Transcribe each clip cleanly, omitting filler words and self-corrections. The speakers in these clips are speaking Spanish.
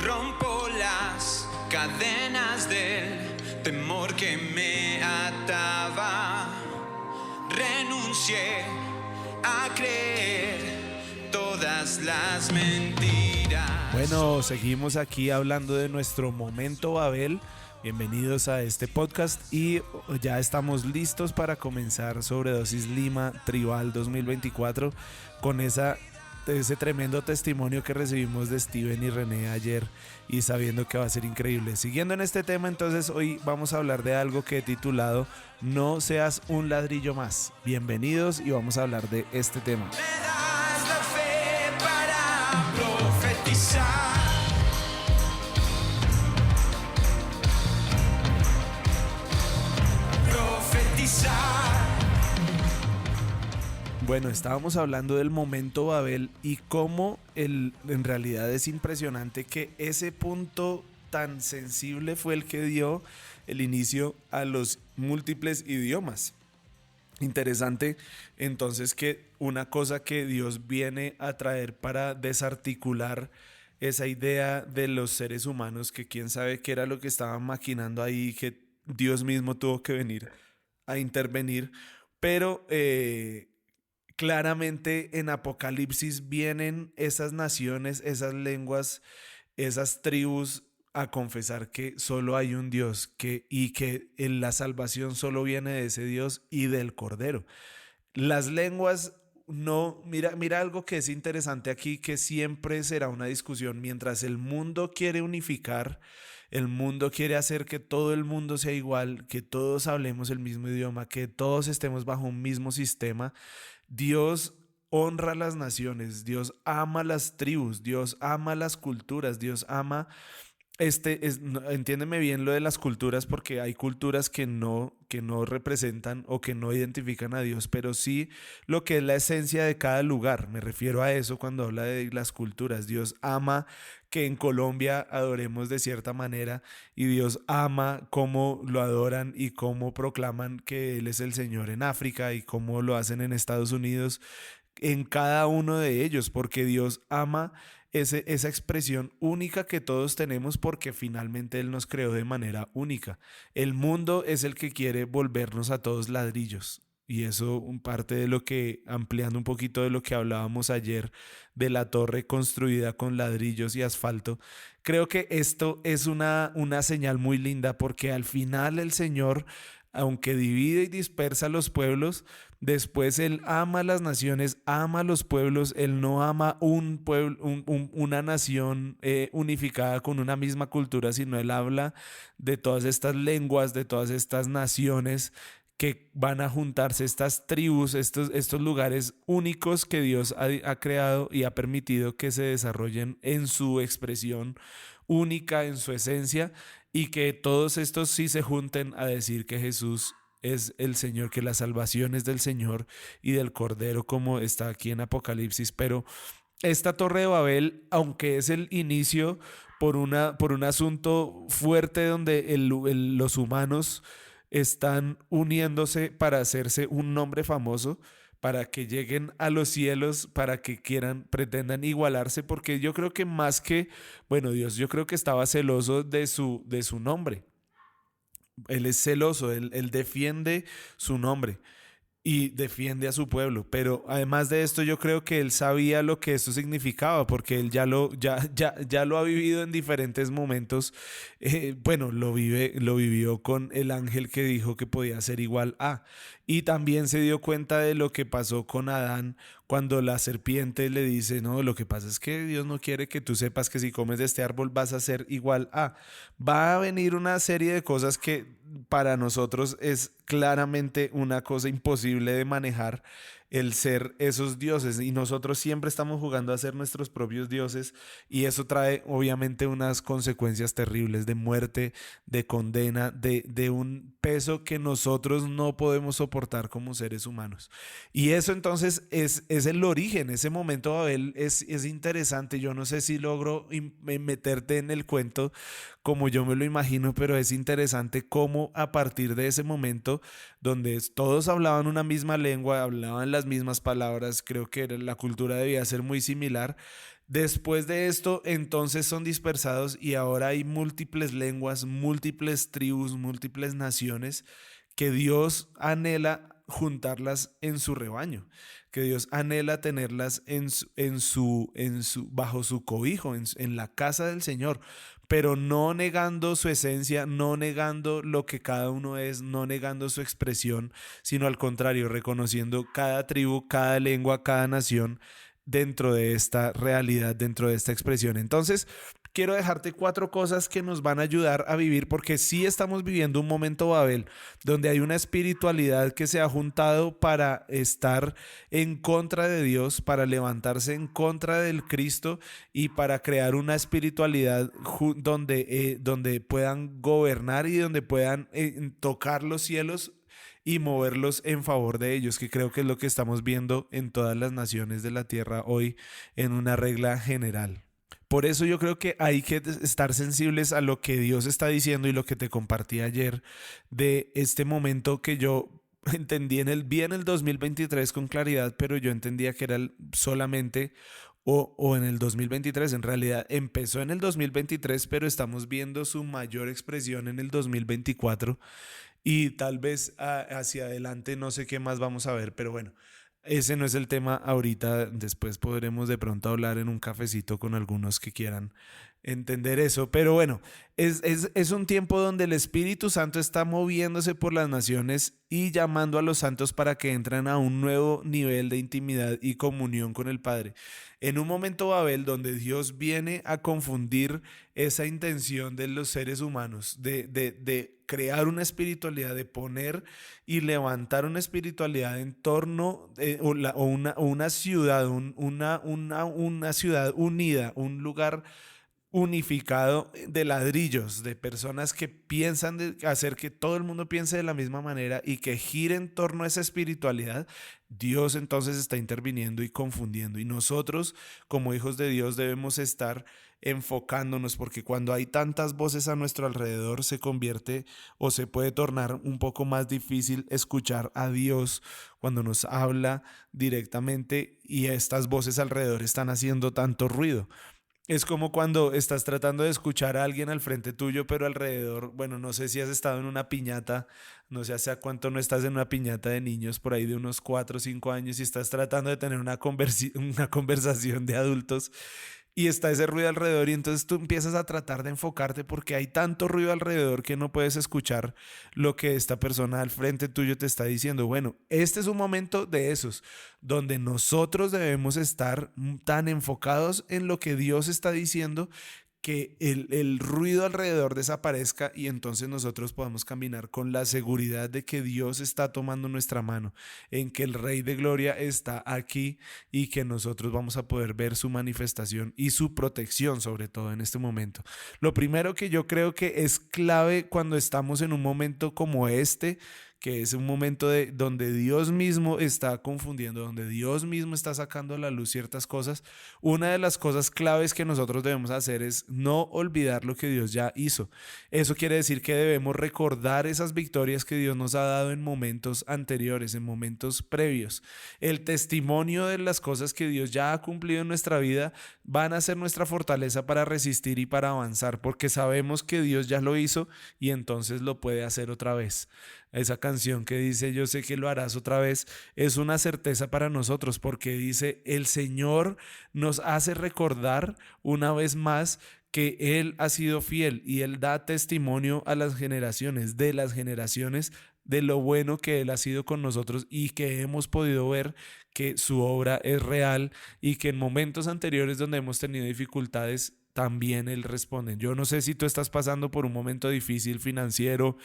Rompo las cadenas del temor que me ataba. Renuncié a creer todas las mentiras. Bueno, seguimos aquí hablando de nuestro momento Babel. Bienvenidos a este podcast y ya estamos listos para comenzar Sobredosis Lima Tribal 2024 con ese tremendo testimonio que recibimos de Steven y René ayer y sabiendo que va a ser increíble. Siguiendo en este tema, entonces hoy vamos a hablar de algo que he titulado No seas un ladrillo más. Bienvenidos y vamos a hablar de este tema. Me das la fe para profetizar. Bueno, estábamos hablando del momento Babel y cómo en realidad es impresionante que ese punto tan sensible fue el que dio el inicio a los múltiples idiomas. Interesante entonces que una cosa que Dios viene a traer para desarticular esa idea de los seres humanos, que quién sabe qué era lo que estaban maquinando ahí, que Dios mismo tuvo que venir a intervenir, pero claramente en Apocalipsis vienen esas naciones, esas lenguas, esas tribus a confesar que solo hay un Dios y que en la salvación solo viene de ese Dios y del Cordero. Las lenguas no, mira algo que es interesante aquí, que siempre será una discusión. Mientras el mundo quiere unificar, el mundo quiere hacer que todo el mundo sea igual, que todos hablemos el mismo idioma, que todos estemos bajo un mismo sistema, Dios honra las naciones, Dios ama las tribus, Dios ama las culturas, Dios ama... entiéndeme bien lo de las culturas, porque hay culturas que no representan o que no identifican a Dios, pero sí lo que es la esencia de cada lugar. Me refiero a eso cuando habla de las culturas. Dios ama que en Colombia adoremos de cierta manera y Dios ama cómo lo adoran y cómo proclaman que Él es el Señor en África y cómo lo hacen en Estados Unidos, en cada uno de ellos, porque Dios ama esa expresión única que todos tenemos, porque finalmente Él nos creó de manera única. El mundo es el que quiere volvernos a todos ladrillos. Y eso parte de lo que, ampliando un poquito de lo que hablábamos ayer de la torre construida con ladrillos y asfalto, creo que esto es una señal muy linda, porque al final el Señor, aunque divide y dispersa a los pueblos, después Él ama a las naciones, ama a los pueblos. Él no ama un pueblo, una nación unificada con una misma cultura, sino Él habla de todas estas lenguas, de todas estas naciones que van a juntarse, estas tribus, estos lugares únicos que Dios ha creado y ha permitido que se desarrollen en su expresión única, en su esencia, y que todos estos sí se junten a decir que Jesús es el Señor, que la salvación es del Señor y del Cordero, como está aquí en Apocalipsis. Pero esta Torre de Babel, aunque es el inicio por un asunto fuerte donde los humanos están uniéndose para hacerse un nombre famoso, para que lleguen a los cielos, para que pretendan igualarse, porque yo creo que más que, bueno, Dios, yo creo que estaba celoso de su nombre. Él es celoso, él defiende su nombre y defiende a su pueblo, pero además de esto yo creo que él sabía lo que esto significaba, porque él ya lo ha vivido en diferentes momentos. Bueno, lo vivió con el ángel que dijo que podía ser igual a, y también se dio cuenta de lo que pasó con Adán cuando la serpiente le dice: no, lo que pasa es que Dios no quiere que tú sepas que si comes de este árbol vas a ser igual a. Va a venir una serie de cosas que para nosotros es claramente una cosa imposible de manejar, el ser esos dioses, y nosotros siempre estamos jugando a ser nuestros propios dioses, y eso trae obviamente unas consecuencias terribles de muerte, de condena, de un peso que nosotros no podemos soportar como seres humanos. Y eso entonces es el origen. Ese momento Babel es interesante. Yo no sé si logro meterte en el cuento como yo me lo imagino, pero es interesante cómo a partir de ese momento donde todos hablaban una misma lengua, hablaban las mismas palabras, creo que la cultura debía ser muy similar, Después de esto, entonces son dispersados y ahora hay múltiples lenguas, múltiples tribus, múltiples naciones que Dios anhela juntarlas en su rebaño, que Dios anhela tenerlas bajo su cobijo, en la casa del Señor, pero no negando su esencia, no negando lo que cada uno es, no negando su expresión, sino al contrario, reconociendo cada tribu, cada lengua, cada nación dentro de esta realidad, dentro de esta expresión. Entonces, quiero dejarte 4 cosas que nos van a ayudar a vivir, porque sí estamos viviendo un momento Babel, donde hay una espiritualidad que se ha juntado para estar en contra de Dios, para levantarse en contra del Cristo y para crear una espiritualidad donde puedan gobernar y donde puedan tocar los cielos y moverlos en favor de ellos, que creo que es lo que estamos viendo en todas las naciones de la tierra hoy en una regla general. Por eso yo creo que hay que estar sensibles a lo que Dios está diciendo y lo que te compartí ayer de este momento que yo entendí vi en el 2023 con claridad, pero yo entendía que era solamente o en el 2023. En realidad empezó en el 2023, pero estamos viendo su mayor expresión en el 2024 y tal vez hacia adelante no sé qué más vamos a ver, pero bueno. Ese no es el tema ahorita, después podremos de pronto hablar en un cafecito con algunos que quieran entender eso, pero bueno, es un tiempo donde el Espíritu Santo está moviéndose por las naciones y llamando a los santos para que entren a un nuevo nivel de intimidad y comunión con el Padre. En un momento Babel donde Dios viene a confundir esa intención de los seres humanos, de crear una espiritualidad, de poner y levantar una espiritualidad en torno una ciudad, una ciudad unida, un lugar unificado de ladrillos, de personas que piensan hacer que todo el mundo piense de la misma manera y que gire en torno a esa espiritualidad. Dios entonces está interviniendo y confundiendo, y nosotros como hijos de Dios debemos estar enfocándonos, porque cuando hay tantas voces a nuestro alrededor se convierte o se puede tornar un poco más difícil escuchar a Dios cuando nos habla directamente y estas voces alrededor están haciendo tanto ruido. Es como cuando estás tratando de escuchar a alguien al frente tuyo, pero alrededor, bueno, no sé si has estado en una piñata, no sé hace cuánto no estás en una piñata de niños, por ahí de unos 4 o 5 años, y estás tratando de tener una conversación de adultos y está ese ruido alrededor y entonces tú empiezas a tratar de enfocarte porque hay tanto ruido alrededor que no puedes escuchar lo que esta persona al frente tuyo te está diciendo. Bueno, este es un momento de esos donde nosotros debemos estar tan enfocados en lo que Dios está diciendo que el ruido alrededor desaparezca y entonces nosotros podamos caminar con la seguridad de que Dios está tomando nuestra mano, en que el Rey de Gloria está aquí y que nosotros vamos a poder ver su manifestación y su protección, sobre todo en este momento. Lo primero que yo creo que es clave cuando estamos en un momento como este, que es un momento donde Dios mismo está confundiendo, donde Dios mismo está sacando a la luz ciertas cosas. Una de las cosas claves que nosotros debemos hacer es no olvidar lo que Dios ya hizo. Eso quiere decir que debemos recordar esas victorias que Dios nos ha dado en momentos anteriores, en momentos previos. El testimonio de las cosas que Dios ya ha cumplido en nuestra vida van a ser nuestra fortaleza para resistir y para avanzar, porque sabemos que Dios ya lo hizo y entonces lo puede hacer otra vez. Esa canción que dice yo sé que lo harás otra vez es una certeza para nosotros, porque dice el Señor nos hace recordar una vez más que Él ha sido fiel y Él da testimonio a las generaciones de lo bueno que Él ha sido con nosotros y que hemos podido ver que su obra es real y que en momentos anteriores donde hemos tenido dificultades también Él responde. Yo no sé si tú estás pasando por un momento difícil financiero,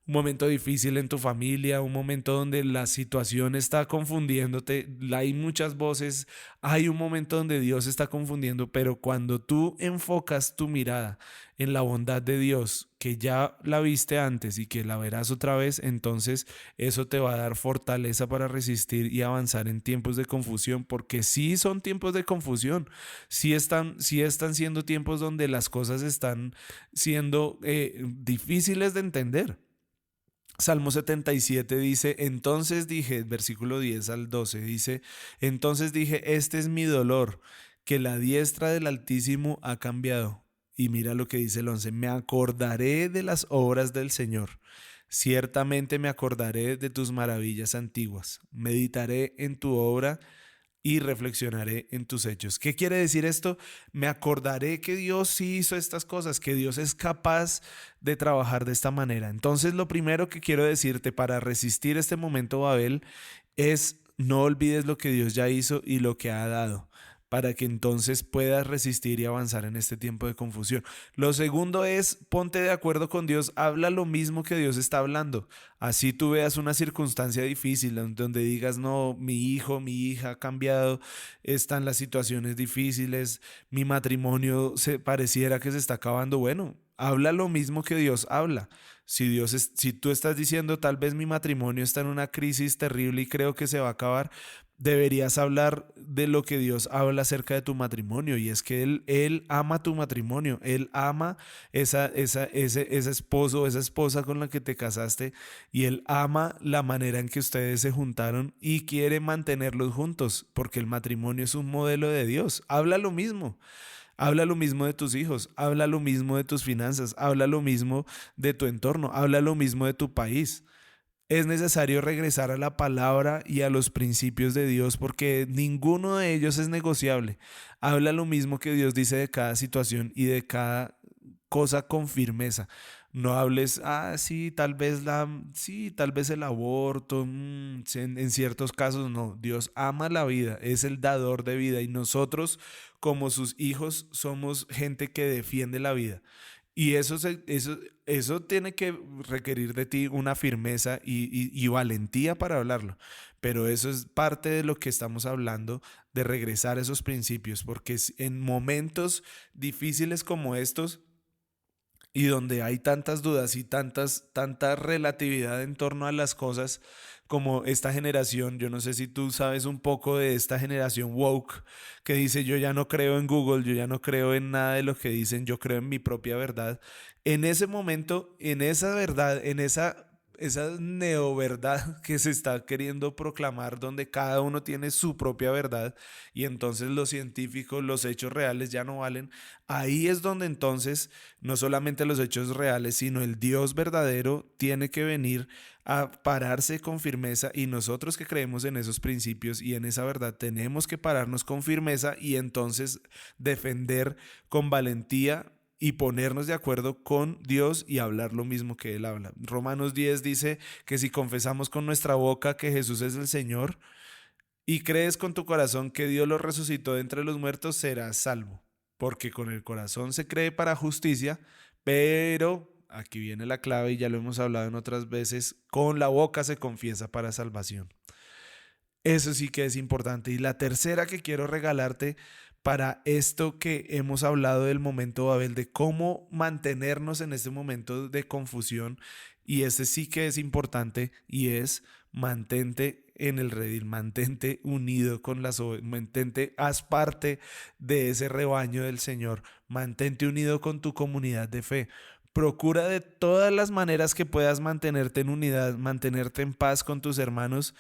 un momento difícil en tu familia, un momento donde la situación está confundiéndote, hay muchas voces, hay un momento donde Dios está confundiendo, pero cuando tú enfocas tu mirada en la bondad de Dios, que ya la viste antes y que la verás otra vez, entonces eso te va a dar fortaleza para resistir y avanzar en tiempos de confusión, porque sí son tiempos de confusión, sí están siendo tiempos donde las cosas están siendo difíciles de entender. Salmo 77 dice, entonces dije, versículo 10 al 12 dice, entonces dije, este es mi dolor, que la diestra del Altísimo ha cambiado. Y mira lo que dice el 11: me acordaré de las obras del Señor. Ciertamente me acordaré de tus maravillas antiguas. Meditaré en tu obra y reflexionaré en tus hechos. ¿Qué quiere decir esto? Me acordaré que Dios sí hizo estas cosas, que Dios es capaz de trabajar de esta manera. Entonces, lo primero que quiero decirte para resistir este momento Babel es: no olvides lo que Dios ya hizo y lo que ha dado, para que entonces puedas resistir y avanzar en este tiempo de confusión. Lo segundo es: ponte de acuerdo con Dios, habla lo mismo que Dios está hablando. Así tú veas una circunstancia difícil donde digas: no, mi hijo, mi hija ha cambiado, están las situaciones difíciles, mi matrimonio se pareciera que se está acabando. Bueno, habla lo mismo que Dios habla. Si tú estás diciendo: tal vez mi matrimonio está en una crisis terrible y creo que se va a acabar, deberías hablar de lo que Dios habla acerca de tu matrimonio, y es que Él ama tu matrimonio, Él ama ese esposo o esa esposa con la que te casaste, y Él ama la manera en que ustedes se juntaron y quiere mantenerlos juntos, porque el matrimonio es un modelo de Dios. Habla lo mismo. Habla lo mismo de tus hijos, habla lo mismo de tus finanzas, habla lo mismo de tu entorno, habla lo mismo de tu país. Es necesario regresar a la palabra y a los principios de Dios, porque ninguno de ellos es negociable. Habla lo mismo que Dios dice de cada situación y de cada cosa con firmeza. No hables: sí, sí, tal vez el aborto, sí, en ciertos casos no. Dios ama la vida, es el dador de vida, y nosotros, como sus hijos, somos gente que defiende la vida. Y eso tiene que requerir de ti una firmeza y valentía para hablarlo. Pero eso es parte de lo que estamos hablando, de regresar a esos principios, porque en momentos difíciles como estos, y donde hay tantas dudas y tanta relatividad en torno a las cosas, como esta generación, yo no sé si tú sabes un poco de esta generación woke, que dice: yo ya no creo en Google, yo ya no creo en nada de lo que dicen, yo creo en mi propia verdad. En ese momento, en esa verdad, en esa neoverdad que se está queriendo proclamar, donde cada uno tiene su propia verdad, y entonces los científicos, los hechos reales ya no valen. Ahí es donde entonces no solamente los hechos reales, sino el Dios verdadero tiene que venir a pararse con firmeza, y nosotros que creemos en esos principios y en esa verdad tenemos que pararnos con firmeza y entonces defender con valentía y ponernos de acuerdo con Dios y hablar lo mismo que Él habla. Romanos 10 dice que si confesamos con nuestra boca que Jesús es el Señor y crees con tu corazón que Dios lo resucitó de entre los muertos, serás salvo. Porque con el corazón se cree para justicia, pero aquí viene la clave y ya lo hemos hablado en otras veces: con la boca se confiesa para salvación. Eso sí que es importante. Y la tercera que quiero regalarte para esto que hemos hablado del momento Babel, de cómo mantenernos en este momento de confusión, y este sí que es importante, y es: mantente en el redil, mantente unido con las ovejas, mantente, haz parte de ese rebaño del Señor, mantente unido con tu comunidad de fe. Procura de todas las maneras que puedas mantenerte en unidad, mantenerte en paz con tus hermanos,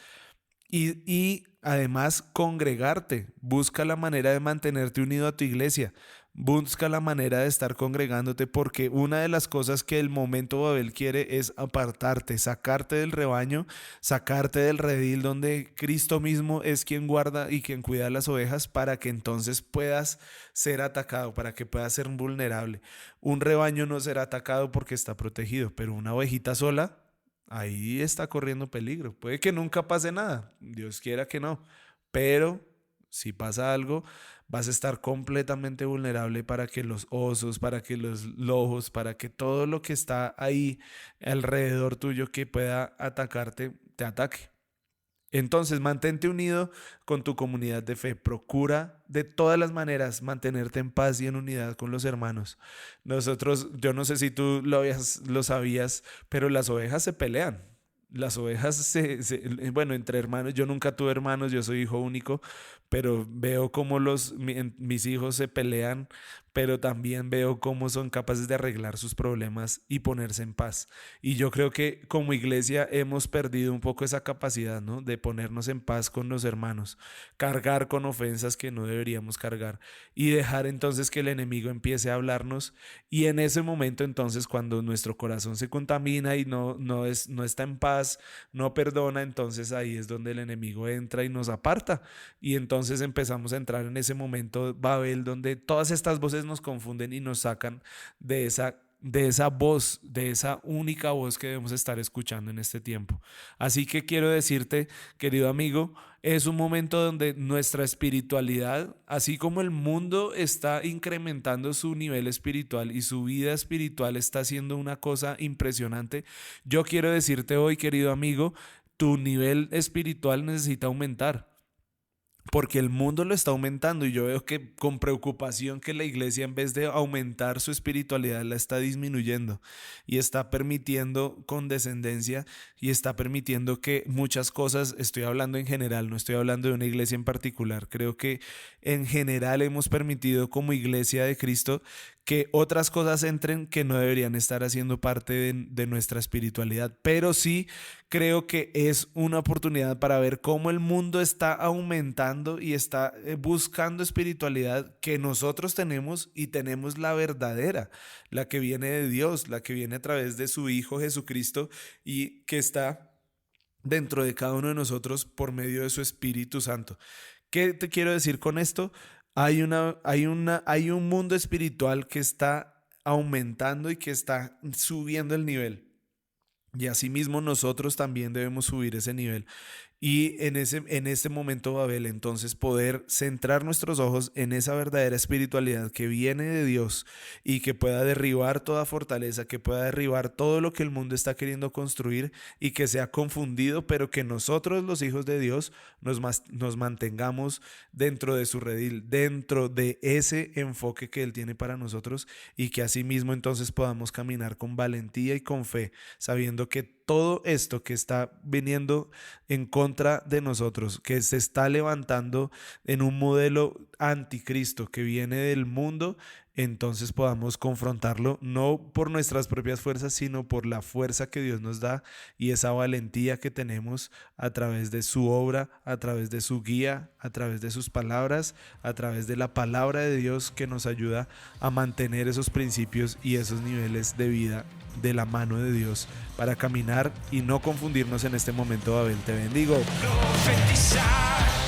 y además congregarte. Busca la manera de mantenerte unido a tu iglesia. Busca la manera de estar congregándote, porque una de las cosas que el momento Babel quiere es apartarte, sacarte del rebaño, sacarte del redil donde Cristo mismo es quien guarda y quien cuida las ovejas, para que entonces puedas ser atacado, para que puedas ser vulnerable. Un rebaño no será atacado porque está protegido, pero una ovejita sola, ahí está corriendo peligro. Puede que nunca pase nada, Dios quiera que no, pero si pasa algo, vas a estar completamente vulnerable para que los osos, para que los lobos, para que todo lo que está ahí alrededor tuyo que pueda atacarte, te ataque. Entonces, mantente unido con tu comunidad de fe. Procura de todas las maneras mantenerte en paz y en unidad con los hermanos. Nosotros, yo no sé si tú lo sabías, pero las ovejas se pelean. Las ovejas bueno, entre hermanos, yo nunca tuve hermanos, yo soy hijo único, pero veo cómo mis hijos se pelean pero también veo cómo son capaces de arreglar sus problemas y ponerse en paz. Y yo creo que como iglesia hemos perdido un poco esa capacidad, ¿no? De ponernos en paz con los hermanos, cargar con ofensas que no deberíamos cargar y dejar entonces que el enemigo empiece a hablarnos, y en ese momento entonces cuando nuestro corazón se contamina y no está en paz, no perdona, entonces ahí es donde el enemigo entra y nos aparta, y entonces empezamos a entrar en ese momento Babel donde todas estas voces nos confunden y nos sacan de esa voz, de esa única voz que debemos estar escuchando en este tiempo. Así que quiero decirte, querido amigo, es un momento donde nuestra espiritualidad, así como el mundo está incrementando su nivel espiritual y su vida espiritual está haciendo una cosa impresionante, yo quiero decirte hoy, querido amigo, tu nivel espiritual necesita aumentar. Porque el mundo lo está aumentando y yo veo que con preocupación que la iglesia, en vez de aumentar su espiritualidad, la está disminuyendo y está permitiendo condescendencia y está permitiendo que muchas cosas, estoy hablando en general, no estoy hablando de una iglesia en particular, creo que en general hemos permitido como iglesia de Cristo que otras cosas entren que no deberían estar haciendo parte de nuestra espiritualidad, pero sí creo que es una oportunidad para ver cómo el mundo está aumentando y está buscando espiritualidad que nosotros tenemos, y tenemos la verdadera, la que viene de Dios, la que viene a través de su Hijo Jesucristo y que está dentro de cada uno de nosotros por medio de su Espíritu Santo. ¿Qué te quiero decir con esto? Hay un mundo espiritual que está aumentando y que está subiendo el nivel. Y asimismo nosotros también debemos subir ese nivel. Y en este momento, Babel, entonces poder centrar nuestros ojos en esa verdadera espiritualidad que viene de Dios y que pueda derribar toda fortaleza, que pueda derribar todo lo que el mundo está queriendo construir y que sea confundido, pero que nosotros, los hijos de Dios, nos mantengamos dentro de su redil, dentro de ese enfoque que Él tiene para nosotros, y que asimismo entonces podamos caminar con valentía y con fe, sabiendo que todo esto que está viniendo en contra de nosotros, que se está levantando en un modelo anticristo que viene del mundo, entonces podamos confrontarlo no por nuestras propias fuerzas, sino por la fuerza que Dios nos da y esa valentía que tenemos a través de su obra, a través de su guía, a través de sus palabras, a través de la palabra de Dios que nos ayuda a mantener esos principios y esos niveles de vida de la mano de Dios para caminar y no confundirnos en este momento. Babel, te bendigo. Profetizar.